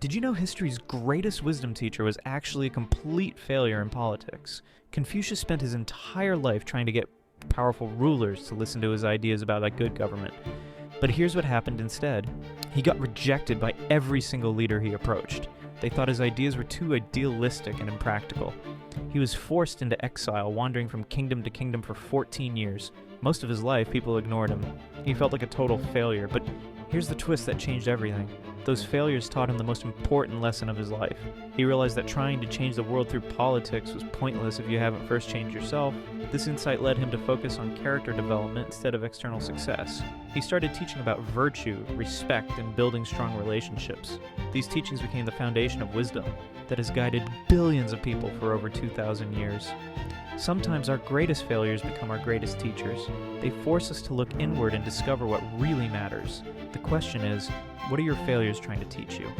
Did you know history's greatest wisdom teacher was actually a complete failure in politics? Confucius spent his entire life trying to get powerful rulers to listen to his ideas about a good government. But here's what happened instead. He got rejected by every single leader he approached. They thought his ideas were too idealistic and impractical. He was forced into exile, wandering from kingdom to kingdom for 14 years. Most of his life, people ignored him. He felt like a total failure, but here's the twist that changed everything. Those failures taught him the most important lesson of his life. He realized that trying to change the world through politics was pointless if you haven't first changed yourself. This insight led him to focus on character development instead of external success. He started teaching about virtue, respect, and building strong relationships. These teachings became the foundation of wisdom that has guided billions of people for over 2,000 years. Sometimes our greatest failures become our greatest teachers. They force us to look inward and discover what really matters. The question is, what are your failures trying to teach you?